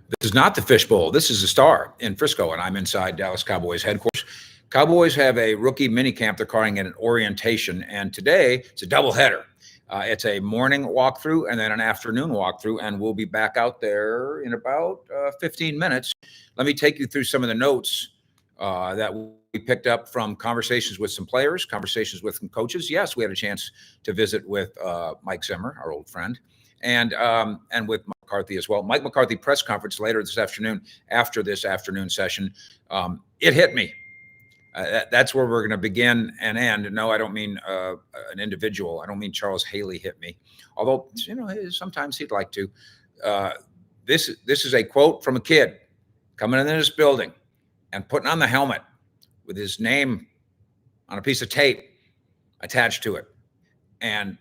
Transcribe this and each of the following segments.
This is not the fishbowl. This is the Star in Frisco, and I'm inside Dallas Cowboys headquarters. Cowboys have a rookie minicamp. They're calling it an orientation, and today it's a doubleheader. It's a morning walkthrough and then an afternoon walkthrough, and we'll be back out there in about 15 minutes. Let me take you through some of the notes that we picked up from conversations with some players, conversations with some coaches. Yes, we had a chance to visit with Mike Zimmer, our old friend, and with McCarthy as well. Mike McCarthy press conference later this afternoon after this afternoon session. It hit me. That's where we're going to begin and end. No, I don't mean an individual. I don't mean Charles Haley hit me, although sometimes he'd like to. This is a quote from a kid coming in this building and putting on the helmet with his name on a piece of tape attached to it, and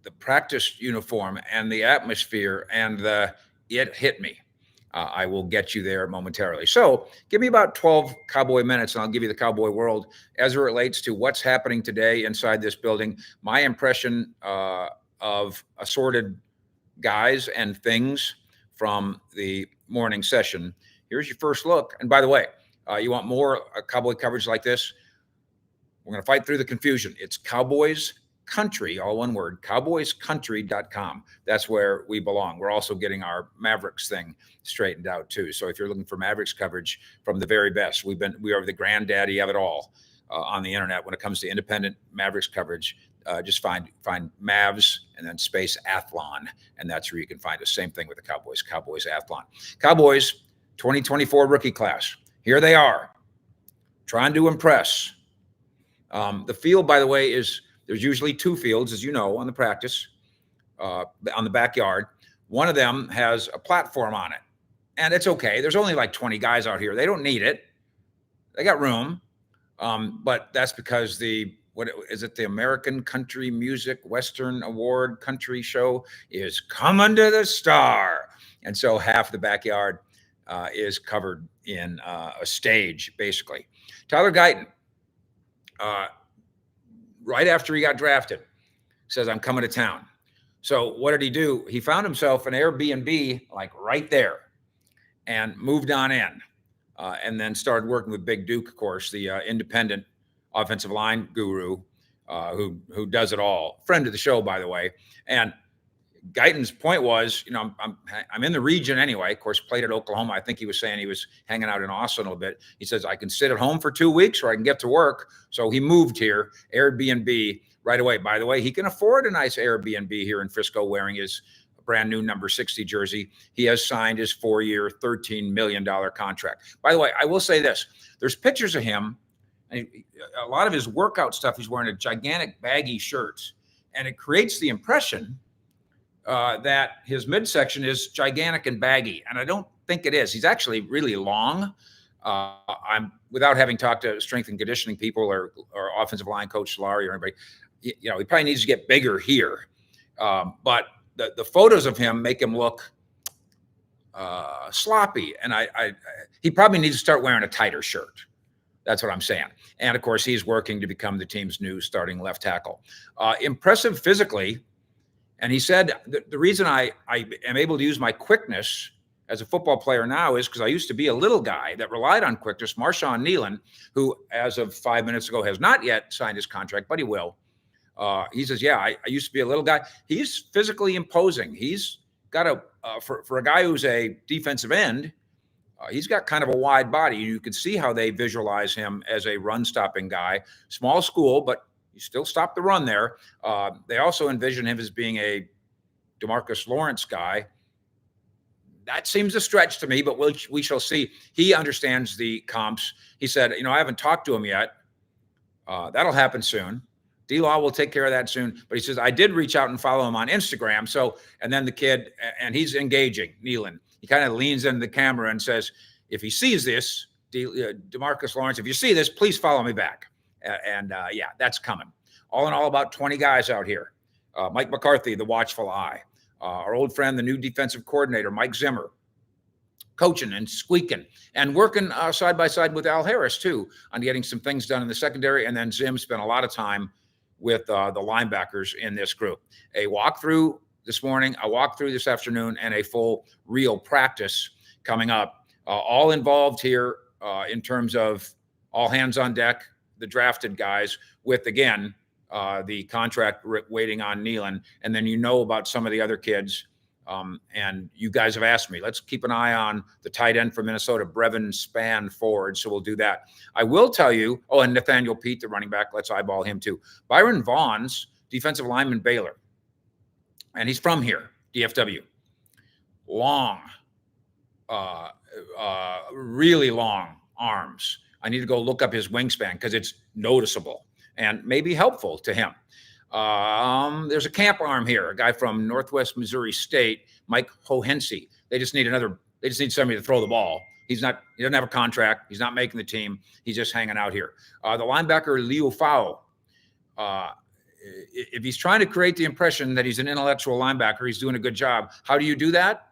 the practice uniform and the atmosphere and it hit me. I will get you there momentarily. So give me about 12 Cowboy minutes and I'll give you the Cowboy world as it relates to what's happening today inside this building. My impression of assorted guys and things from the morning session. Here's your first look. And by the way, you want more Cowboy coverage like this? We're going to fight through the confusion. It's Cowboys Country, all one word, cowboyscountry.com. That's where we belong. We're also getting our Mavericks thing straightened out too. So if you're looking for Mavericks coverage from the very best, we are the granddaddy of it all on the internet when it comes to independent Mavericks coverage. Just find Mavs and then space Athlon, and that's where you can find the same thing with the Cowboys Athlon. Cowboys 2024 rookie class. Here they are, trying to impress. The field, by the way, there's usually two fields, as you know, on the practice, on the backyard. One of them has a platform on it, and it's okay. There's only like 20 guys out here. They don't need it. They got room, but that's because the American Country Music Western Award Country Show is coming to the Star, and so half the backyard is covered in a stage, basically. Tyler Guyton. Right after he got drafted, says, I'm coming to town. So what did he do? He found himself an Airbnb like right there and moved on in and then started working with Big Duke, of course, the independent offensive line guru who does it all. Friend of the show, by the way. And Guyton's point was, I'm in the region anyway. Of course, played at Oklahoma. I think he was saying he was hanging out in Austin a little bit. He says, I can sit at home for 2 weeks or I can get to work. So he moved here, Airbnb right away. By the way, he can afford a nice Airbnb here in Frisco wearing his brand new number 60 jersey. He has signed his 4-year, $13 million contract. By the way, I will say this. There's pictures of him. And a lot of his workout stuff, he's wearing a gigantic baggy shirt. And it creates the impression that his midsection is gigantic and baggy, and I don't think it is. He's actually really long. I'm without having talked to strength and conditioning people or offensive line coach Solari or anybody. He probably needs to get bigger here. But the photos of him make him look sloppy, and he probably needs to start wearing a tighter shirt. That's what I'm saying. And of course, he's working to become the team's new starting left tackle. Impressive physically. And he said, the reason I am able to use my quickness as a football player now is because I used to be a little guy that relied on quickness. Marshawn Nealon, who as of 5 minutes ago has not yet signed his contract, but he will. He says, yeah, I used to be a little guy. He's physically imposing. He's got for a guy who's a defensive end, he's got kind of a wide body. You can see how they visualize him as a run-stopping guy. Small school, but you still stop the run there. They also envision him as being a DeMarcus Lawrence guy. That seems a stretch to me, but we shall see. He understands the comps. He said, I haven't talked to him yet. That'll happen soon. D-Law will take care of that soon. But he says, I did reach out and follow him on Instagram. So, and then the kid, and he's engaging, Nealon. He kind of leans into the camera and says, if he sees this, DeMarcus Lawrence, if you see this, please follow me back. Yeah, that's coming. All in all, about 20 guys out here. Mike McCarthy, the watchful eye. Our old friend, the new defensive coordinator, Mike Zimmer, coaching and squeaking and working side by side with Al Harris, too, on getting some things done in the secondary. And then Zim spent a lot of time with the linebackers in this group. A walkthrough this morning, a walkthrough this afternoon, and a full real practice coming up. All involved here in terms of all hands on deck, the drafted guys, with, again, the contract waiting on Nealon. And then you know about some of the other kids. And you guys have asked me, let's keep an eye on the tight end from Minnesota, Brevin Spann Ford. So we'll do that. I will tell you, and Nathaniel Pete, the running back, let's eyeball him too. Byron Vaughn's defensive lineman, Baylor. And he's from here, DFW. Long, really long arms. I need to go look up his wingspan because it's noticeable and maybe helpful to him. There's a camp arm here, a guy from Northwest Missouri State, Mike Hohense. They just need somebody to throw the ball. He doesn't have a contract. He's not making the team. He's just hanging out here. The linebacker, Liu Fao. If he's trying to create the impression that he's an intellectual linebacker, he's doing a good job. How do you do that?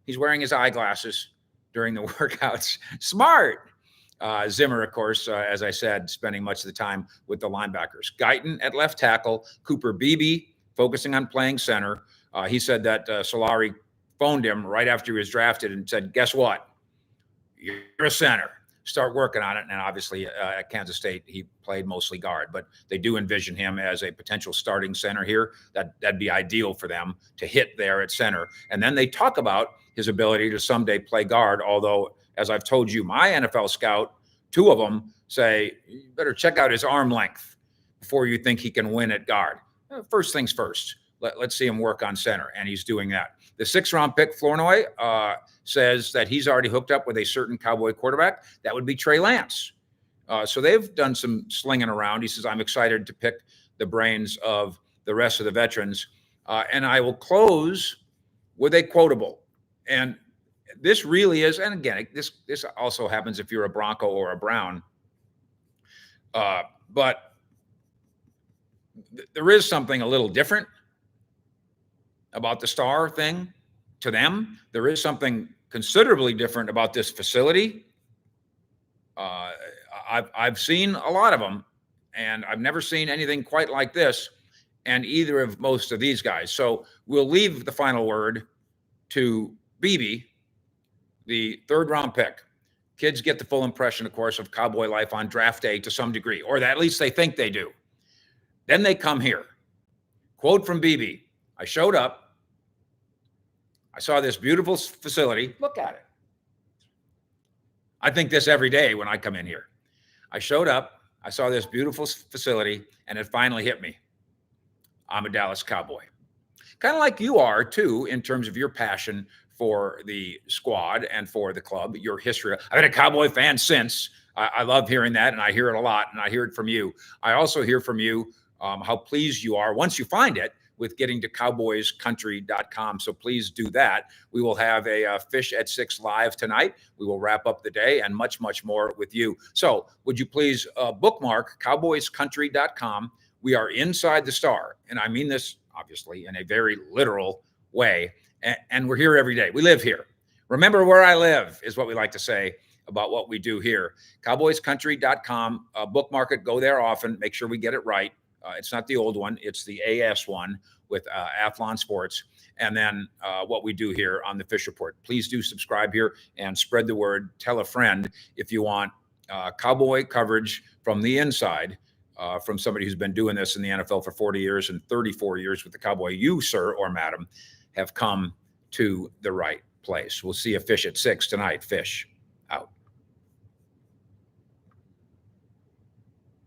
He's wearing his eyeglasses during the workouts. Smart. Zimmer, of course, as I said, spending much of the time with the linebackers. Guyton at left tackle, Cooper Beebe focusing on playing center. He said that Solari phoned him right after he was drafted and said, guess what? You're a center. Start working on it. And obviously at Kansas State, he played mostly guard, but they do envision him as a potential starting center here. That'd be ideal for them to hit there at center. And then they talk about his ability to someday play guard, although, as I've told you, my NFL scout, two of them say, you better check out his arm length before you think he can win at guard. First things first. Let's see him work on center, and he's doing that. The 6th-round pick, Flournoy, says that he's already hooked up with a certain Cowboy quarterback. That would be Trey Lance. So they've done some slinging around. He says, I'm excited to pick the brains of the rest of the veterans. And I will close with a quotable. And this really is, and again, this also happens if you're a Bronco or a Brown. But there is something a little different about the star thing to them. There is something considerably different about this facility. I've seen a lot of them, and I've never seen anything quite like this, and either of most of these guys. So we'll leave the final word to Beebe, the 3rd-round pick. Kids get the full impression, of course, of Cowboy life on draft day to some degree, or at least they think they do. Then they come here. Quote from Beebe, I showed up. I saw this beautiful facility. Look at it. I think this every day when I come in here. I showed up. I saw this beautiful facility, and it finally hit me. I'm a Dallas Cowboy. Kind of like you are, too, in terms of your passion for the squad and for the club, your history. I've been a Cowboy fan since. I love hearing that, and I hear it a lot, and I hear it from you. I also hear from you how pleased you are once you find it with getting to cowboyscountry.com. So please do that. We will have a Fish at 6 live tonight. We will wrap up the day and much, much more with you. So would you please bookmark cowboyscountry.com. We are inside the star, and I mean this obviously in a very literal way. And we're here every day. We live here. Remember where I live is what we like to say about what we do here. Cowboyscountry.com. Bookmark it. Go there often. Make sure we get it right. It's not the old one. It's the AS one with Athlon Sports. And then what we do here on the Fish Report. Please do subscribe here and spread the word. Tell a friend if you want Cowboy coverage from the inside, from somebody who's been doing this in the NFL for 40 years and 34 years with the Cowboy. You, sir or madam, have come to the right place. We'll see you Fish at 6 tonight. Fish.